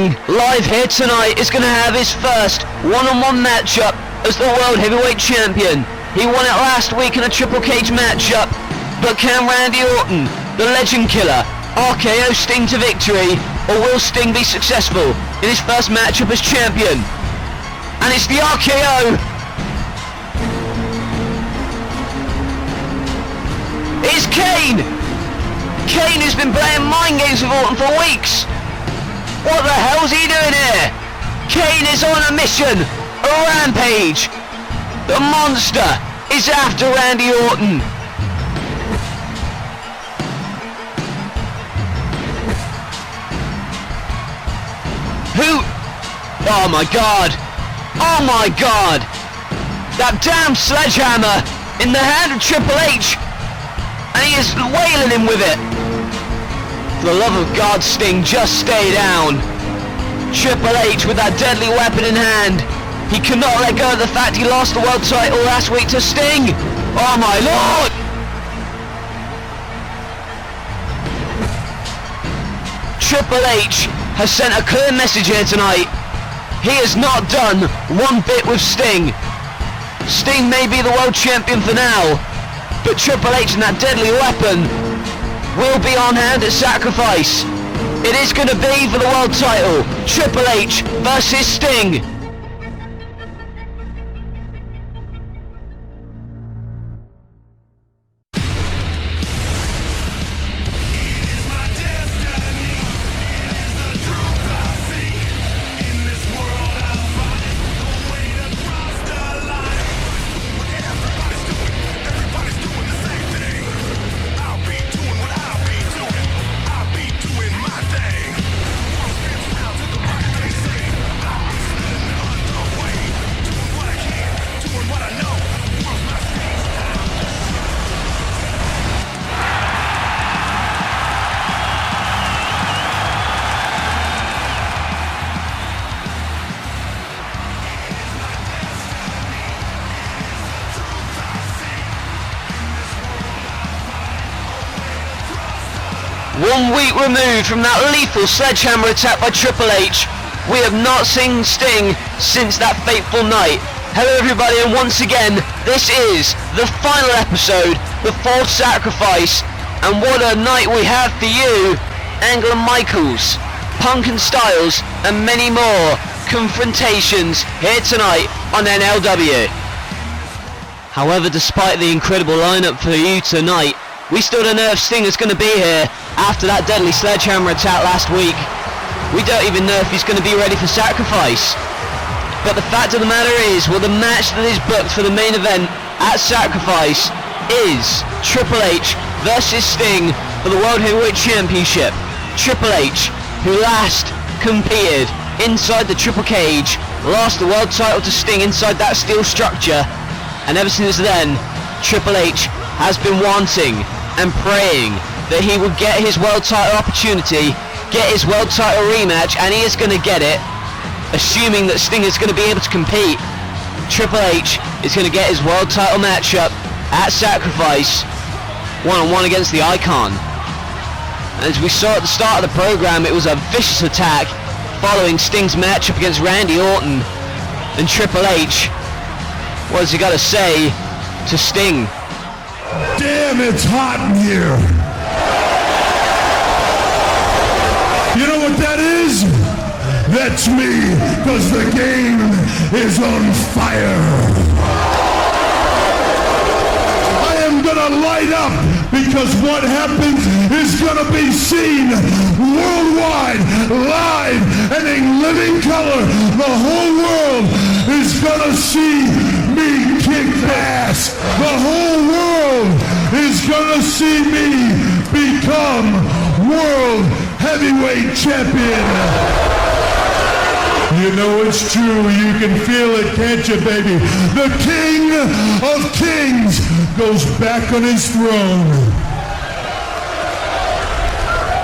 Sting, live here tonight, is going to have his first one-on-one matchup as the World Heavyweight Champion. He won it last week in a triple cage matchup, but can Randy Orton, the Legend Killer, RKO Sting to victory, or will Sting be successful in his first matchup as champion? And it's the RKO! It's Kane! Kane has been playing mind games with Orton for weeks! What the hell's he doing here? Kane is on a mission! A rampage! The monster is after Randy Orton! Who? Oh my god! Oh my god! That damn sledgehammer in the hand of Triple H! And he is wailing him with it! For the love of God, Sting, just stay down! Triple H with that deadly weapon in hand! He cannot let go of the fact he lost the world title last week to Sting! Oh my lord! Triple H has sent a clear message here tonight. He is not done one bit with Sting. Sting may be the world champion for now, but Triple H and that deadly weapon will be on hand at Sacrifice. It is going to be for the world title. Triple H versus Sting. One week removed from that lethal sledgehammer attack by Triple H, we have not seen Sting since that fateful night. Hello everybody, and once again, this is the final episode, the fourth Sacrifice, and what a night we have for you. Angle and Michaels, Punk and Styles, and many more confrontations here tonight on NLW. However, despite the incredible lineup for you tonight, we still don't know if Sting is going to be here after that deadly sledgehammer attack last week. We don't even know if he's going to be ready for Sacrifice. But the fact of the matter is, well, the match that is booked for the main event at Sacrifice is Triple H versus Sting for the World Heavyweight Championship. Triple H, who last competed inside the Triple Cage, lost the world title to Sting inside that steel structure, and ever since then, Triple H has been wanting and praying that he would get his world title opportunity, get his world title rematch, and he is going to get it, assuming that Sting is going to be able to compete. Triple H is going to get his world title matchup at Sacrifice, one-on-one against the Icon. And as we saw at the start of the program, it was a vicious attack following Sting's matchup against Randy Orton. And Triple H, what has he got to say to Sting? Damn, it's hot in here. You know what that is? That's me, because the game is on fire. I am gonna light up, because what happens is gonna be seen worldwide, live, and in living color. The whole world is gonna see me kick ass. The whole world is gonna see me become World Heavyweight Champion. You know it's true, you can feel it, can't you, baby? The King of Kings goes back on his throne.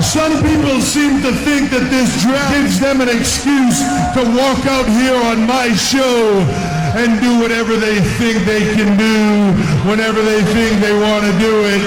Some people seem to think that this draft gives them an excuse to walk out here on my show and do whatever they think they can do, whenever they think they want to do it.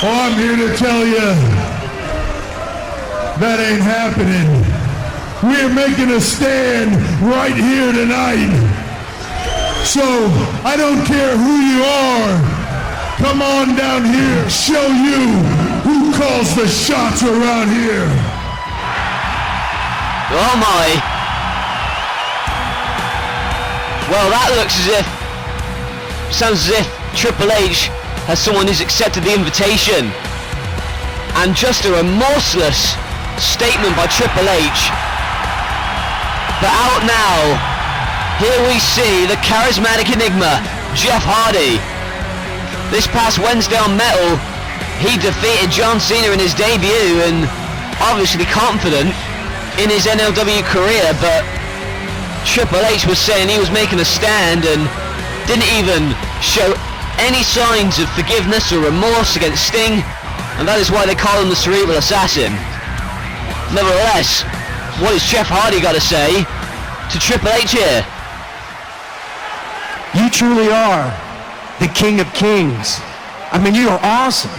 Oh, I'm here to tell you, that ain't happening. we're making a stand right here tonight. So I don't care who you are. Come on down here, show you who calls the shots around here. Oh my. Well, that looks sounds as if Triple H has someone who's accepted the invitation. And just a remorseless statement by Triple H. But out now, here we see the charismatic enigma, Jeff Hardy. This past Wednesday on Metal, he defeated John Cena in his debut and obviously confident in his NLW career, but Triple H was saying he was making a stand and didn't even show any signs of forgiveness or remorse against Sting, and that is why they call him the Cerebral Assassin. Nevertheless, what has Jeff Hardy got to say to Triple H here? You truly are the King of Kings. I mean, you are awesome.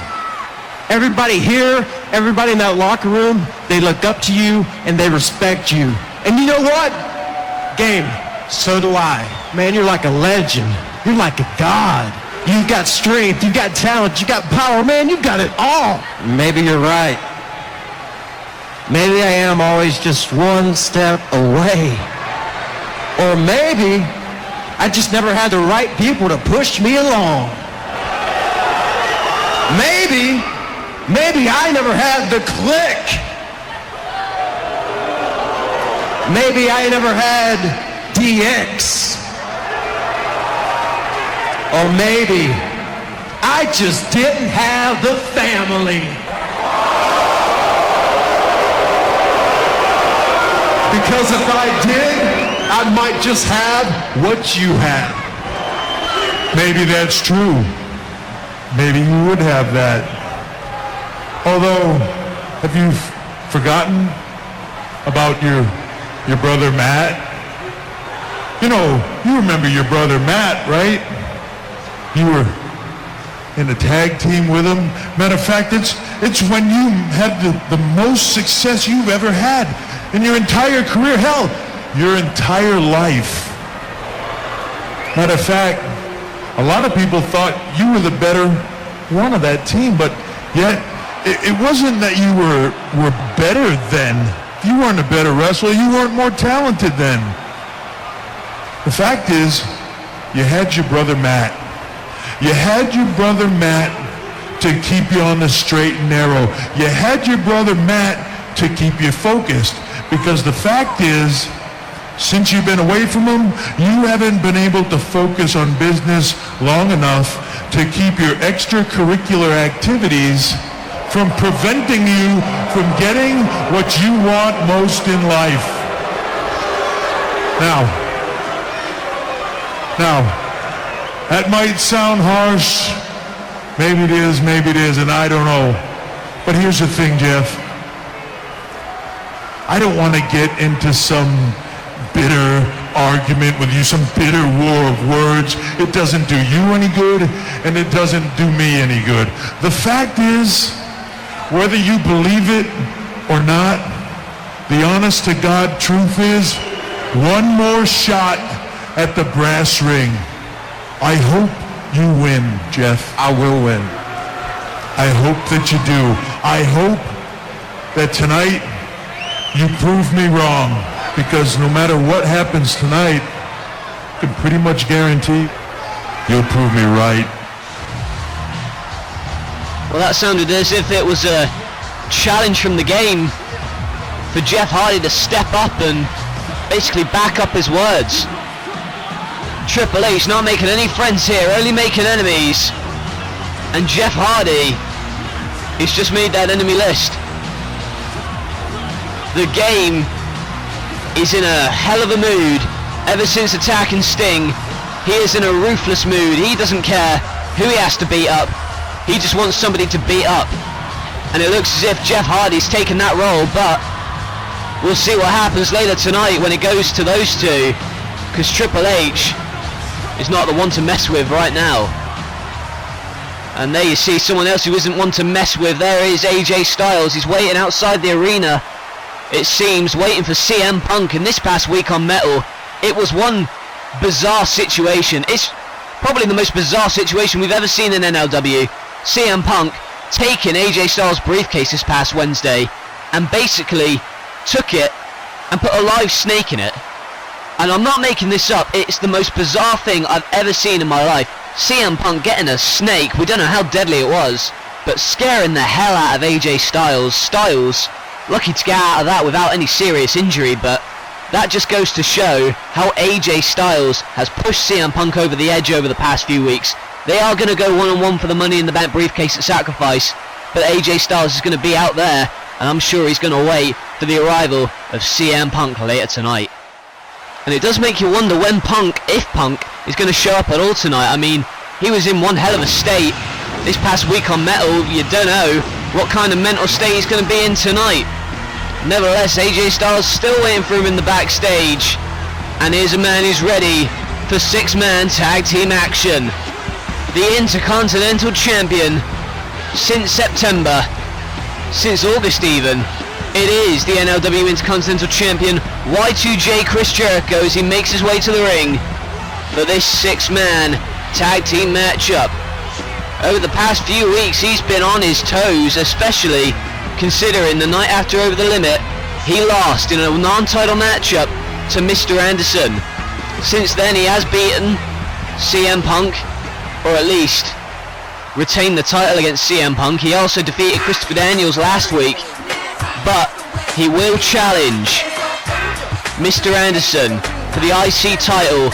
Everybody here, everybody in that locker room, they look up to you and they respect you. And you know what? Game, so do I. Man, you're like a legend. You're like a god. You got strength, you got talent, you got power. Man, you got it all. Maybe you're right. Maybe I am always just one step away. Or maybe I just never had the right people to push me along. Maybe I never had the click. Maybe I never had DX. Or maybe I just didn't have the family. Because if I did, I might just have what you have. Maybe that's true. Maybe you would have that. Although, have you forgotten about your brother Matt? You know, you remember your brother Matt, right? You were in a tag team with him. Matter of fact, it's when you had the most success you've ever had in your entire career. Hell, your entire life. Matter of fact, a lot of people thought you were the better one of that team, but yet it wasn't that you were better then. You weren't a better wrestler. You weren't more talented then. The fact is, you had your brother Matt. You had your brother Matt to keep you on the straight and narrow. You had your brother Matt to keep you focused. Because the fact is, since you've been away from him, you haven't been able to focus on business long enough to keep your extracurricular activities from preventing you from getting what you want most in life. Now, that might sound harsh. Maybe it is, and I don't know. But here's the thing, Jeff. I don't want to get into some bitter argument with you, some bitter war of words. It doesn't do you any good, and it doesn't do me any good. The fact is, whether you believe it or not, the honest to God truth is, one more shot at the brass ring. I hope you win, Jeff. I will win. I hope that you do. I hope that tonight you prove me wrong, because no matter what happens tonight, I can pretty much guarantee you'll prove me right. Well, that sounded as if it was a challenge from the game for Jeff Hardy to step up and basically back up his words. Triple H not making any friends here, only making enemies. And Jeff Hardy, he's just made that enemy list. The game is in a hell of a mood. Ever since attacking Sting, he is in a ruthless mood. He doesn't care who he has to beat up. He just wants somebody to beat up. And it looks as if Jeff Hardy's taken that role, but we'll see what happens later tonight when it goes to those two, because Triple H is not the one to mess with right now. And there you see someone else who isn't one to mess with. There is AJ Styles. He's waiting outside the arena it seems, waiting for CM Punk. And this past week on Metal, it was one bizarre situation. It's probably the most bizarre situation we've ever seen in NLW. CM Punk taking AJ Styles' briefcase this past Wednesday and basically took it and put a live snake in it. And I'm not making this up, it's the most bizarre thing I've ever seen in my life. CM Punk getting a snake, we don't know how deadly it was, but scaring the hell out of AJ Styles. Styles, lucky to get out of that without any serious injury, but that just goes to show how AJ Styles has pushed CM Punk over the edge over the past few weeks. They are going to go one-on-one for the Money in the Bank briefcase at Sacrifice, but AJ Styles is going to be out there, and I'm sure he's going to wait for the arrival of CM Punk later tonight. And it does make you wonder when Punk, if Punk, is going to show up at all tonight. I mean, he was in one hell of a state this past week on Metal. You don't know what kind of mental state he's going to be in tonight. Nevertheless, AJ Styles still waiting for him in the backstage. And here's a man who's ready for 6-man tag team action. The Intercontinental Champion since September, since August even. It is the NLW Intercontinental Champion Y2J Chris Jericho as he makes his way to the ring for this 6-man tag team matchup. Over the past few weeks he's been on his toes, especially considering the night after Over the Limit he lost in a non-title matchup to Mr. Anderson. Since then he has beaten CM Punk, or at least retained the title against CM Punk. He also defeated Christopher Daniels last week, but he will challenge Mr. Anderson for the IC title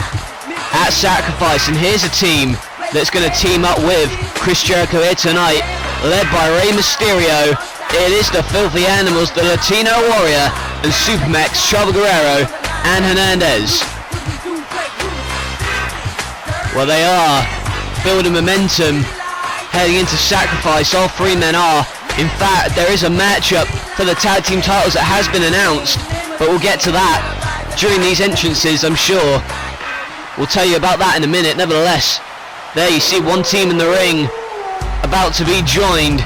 at Sacrifice. And here's a team that's going to team up with Chris Jericho here tonight, led by Rey Mysterio. It is the Filthy Animals, the Latino Warrior, and Supermax, Chavo Guerrero, and Hernandez. Well, they are building momentum heading into Sacrifice. All 3 men are. In fact, there is a matchup for the tag team titles that has been announced, but we'll get to that during these entrances, I'm sure. We'll tell you about that in a minute. Nevertheless, there you see one team in the ring about to be joined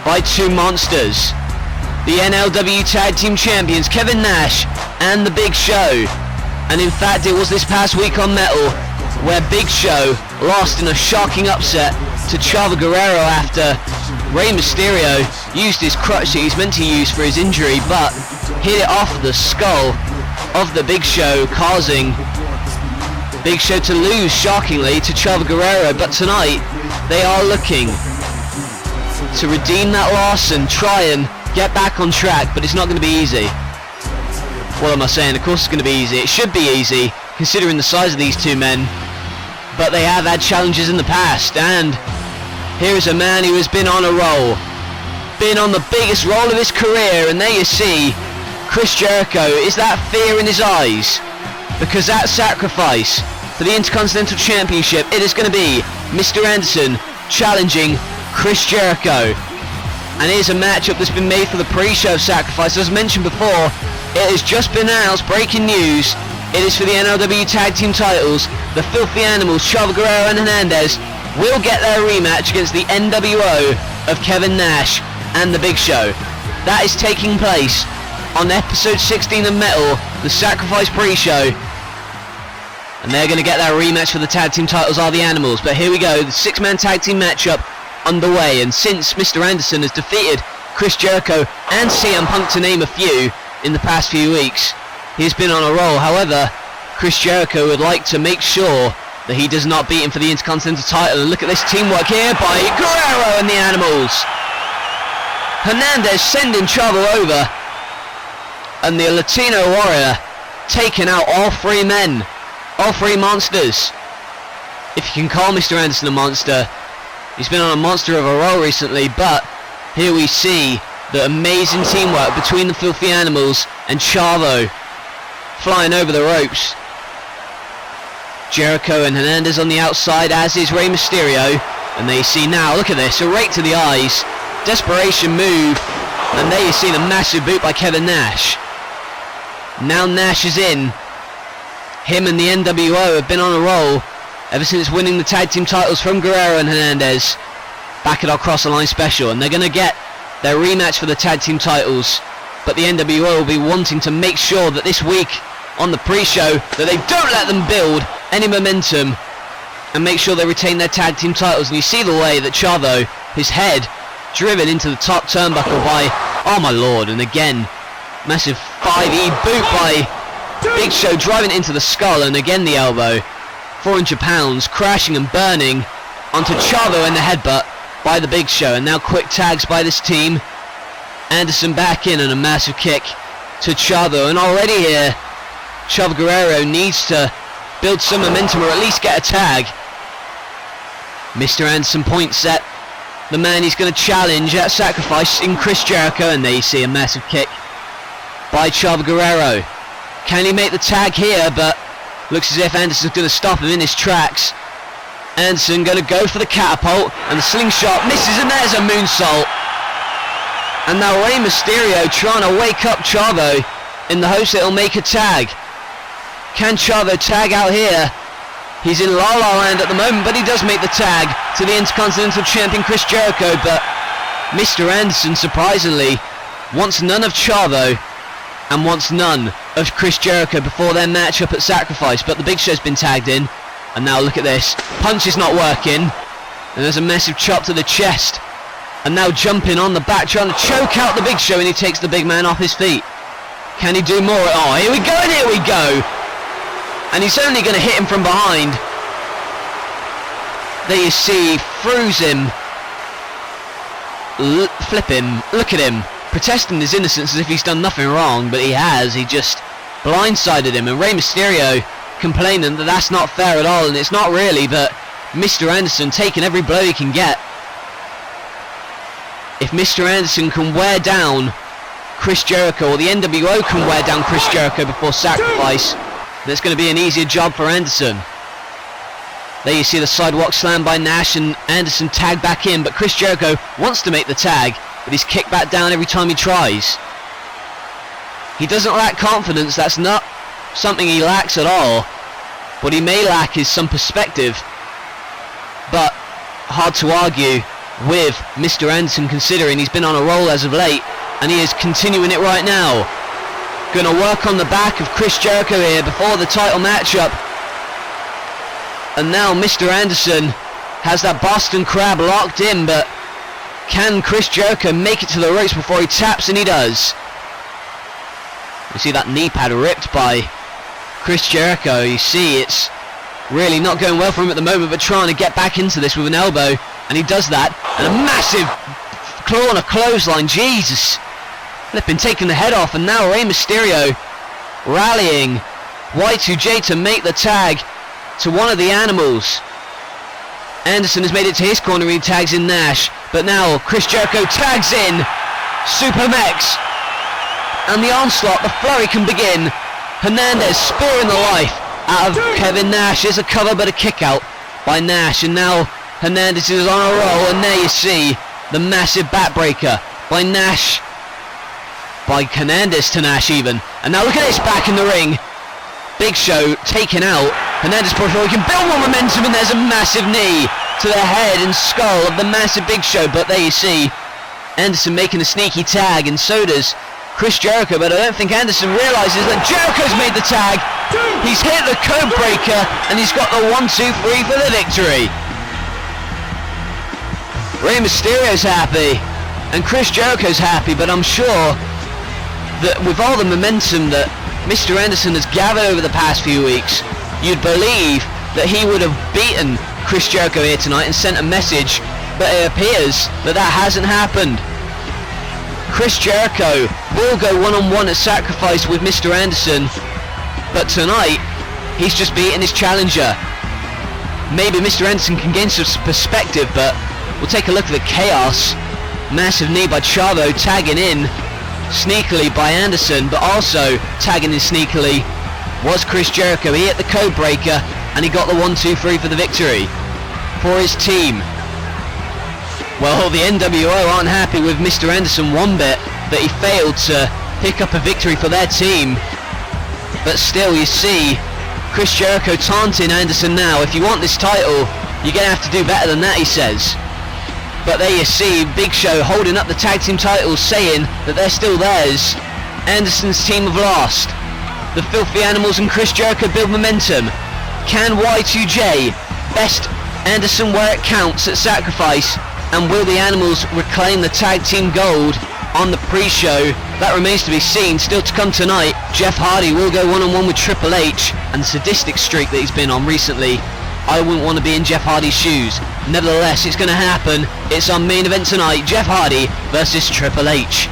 by 2 monsters. The NLW Tag Team Champions, Kevin Nash and The Big Show. And in fact, it was this past week on Metal where Big Show lost in a shocking upset to Chavo Guerrero after Rey Mysterio used his crutch that he's meant to use for his injury, but hit it off the skull of the Big Show, causing Big Show to lose shockingly to Chavo Guerrero. But tonight they are looking to redeem that loss and try and get back on track, but it's not going to be easy. What am I saying? Of course it's going to be easy. It should be easy considering the size of these 2 men, but they have had challenges in the past. And here is a man who has been on a roll, been on the biggest roll of his career, and there you see Chris Jericho. Is that fear in his eyes? Because at Sacrifice for the Intercontinental Championship, it is going to be Mr. Anderson challenging Chris Jericho. And here's a matchup that's been made for the pre-show Sacrifice. As mentioned before, it has just been announced, breaking news. It is for the NLW Tag Team titles. The Filthy Animals, Chavo Guerrero and Hernandez, will get their rematch against the NWO of Kevin Nash and The Big Show. That is taking place on episode 16 of Metal, the Sacrifice pre-show. And they're going to get their rematch for the tag team titles, are the Animals. But here we go, the 6-man tag team matchup underway. And since Mr. Anderson has defeated Chris Jericho and CM Punk, to name a few, in the past few weeks, he's been on a roll. However, Chris Jericho would like to make sure that he does not beat him for the Intercontinental title. And look at this teamwork here by Guerrero and the Animals. Hernandez sending Chavo over, and the Latino Warrior taking out all 3 men, all 3 monsters. If you can call Mr. Anderson a monster, he's been on a monster of a roll recently. But here we see the amazing teamwork between the Filthy Animals and Chavo, flying over the ropes. Jericho and Hernandez on the outside, as is Rey Mysterio. And there you see now, look at this, a rake to the eyes, desperation move, and there you see the massive boot by Kevin Nash. Now Nash is in. Him and the NWO have been on a roll ever since winning the tag team titles from Guerrero and Hernandez back at our Cross the Line special, and they're going to get their rematch for the tag team titles but the NWO will be wanting to make sure that this week on the pre-show that they don't let them build any momentum and make sure they retain their tag team titles. And you see the way that Chavo, his head driven into the top turnbuckle by, oh my lord, and again massive 5E boot by Big Show, driving into the skull, and again the elbow, 400 pounds crashing and burning onto Chavo, and the headbutt by the Big Show. And now quick tags by this team. Anderson back in and a massive kick to Chavo, and already here Chavo Guerrero needs to build some momentum or at least get a tag. Mr. Anderson points at the man he's going to challenge at Sacrifice in Chris Jericho, and there you see a massive kick by Chavo Guerrero. Can he make the tag here? But looks as if Anderson's going to stop him in his tracks. Anderson going to go for the catapult, and the slingshot misses, and there's a moonsault. And now Rey Mysterio trying to wake up Chavo in the hopes that he'll make a tag. Can Chavo tag out here? He's in La La Land at the moment, but he does make the tag to the Intercontinental Champion Chris Jericho. But Mr. Anderson, surprisingly, wants none of Chavo and wants none of Chris Jericho before their matchup at Sacrifice. But the Big Show's been tagged in, and now look at this. Punch is not working, and there's a massive chop to the chest. And now jumping on the back, trying to choke out the Big Show, and he takes the big man off his feet. Can he do more? Oh, here we go, and here we go. And he's only going to hit him from behind. There you see, throws him. Flip him. Look at him. Protesting his innocence as if he's done nothing wrong, but he has. He just blindsided him. And Rey Mysterio complaining that that's not fair at all, and it's not really, but Mr. Anderson taking every blow he can get. If Mr. Anderson can wear down Chris Jericho, or the NWO can wear down Chris Jericho before Sacrifice, that's going to be an easier job for Anderson. There you see the sidewalk slam by Nash, and Anderson tagged back in, but Chris Jericho wants to make the tag, but he's kicked back down every time he tries. He doesn't lack confidence, that's not something he lacks at all. What he may lack is some perspective, but hard to argue with Mr. Anderson considering he's been on a roll as of late, and he is continuing it right now. Going to work on the back of Chris Jericho here before the title matchup. And now Mr. Anderson has that Boston Crab locked in, but can Chris Jericho make it to the ropes before he taps? And he does. You see that knee pad ripped by Chris Jericho. You see it's really not going well for him at the moment, but trying to get back into this with an elbow, and he does that. And a massive claw on a clothesline. Jesus. Flipping, taking the head off, and now Rey Mysterio rallying Y2J to make the tag to one of the animals. Anderson has made it to his corner, he tags in Nash, but now Chris Jericho tags in Supermex, and the onslaught, the flurry can begin. Hernandez spearing the life out of Kevin Nash. Is a cover but a kick out by Nash, and now Hernandez is on a roll, and there you see the massive backbreaker by Nash, by Hernandez to Nash even. And now look at this, back in the ring. Big Show taken out. Hernandez pushed forward, he can build more momentum, and there's a massive knee to the head and skull of the massive Big Show. But there you see Anderson making a sneaky tag, and so does Chris Jericho. But I don't think Anderson realizes that Jericho's made the tag. He's hit the code breaker, and he's got the 1-2-3 for the victory. Rey Mysterio's happy, and Chris Jericho's happy, but I'm sure that with all the momentum that Mr. Anderson has gathered over the past few weeks, you'd believe that he would have beaten Chris Jericho here tonight and sent a message, but it appears that that hasn't happened. Chris Jericho will go one-on-one at Sacrifice with Mr. Anderson, but tonight he's just beaten his challenger. Maybe Mr. Anderson can gain some perspective, but we'll take a look at the chaos. Massive knee by Chavo, tagging in sneakily by Anderson, but also tagging in sneakily was Chris Jericho. He hit the code breaker, and he got the 1-2-3 for the victory for his team. Well, the NWO aren't happy with Mr. Anderson one bit, that he failed to pick up a victory for their team. But still, you see Chris Jericho taunting Anderson now. If you want this title, you're going to have to do better than that, he says. But there you see Big Show holding up the tag team titles, saying that they're still theirs. Anderson's team have lost. The Filthy Animals and Chris Jericho build momentum. Can Y2J best Anderson where it counts at Sacrifice? And will the Animals reclaim the tag team gold on the pre-show? That remains to be seen. Still to come tonight, Jeff Hardy will go one-on-one with Triple H, and the sadistic streak that he's been on recently, I wouldn't want to be in Jeff Hardy's shoes. Nevertheless, it's going to happen. It's our main event tonight, Jeff Hardy versus Triple H.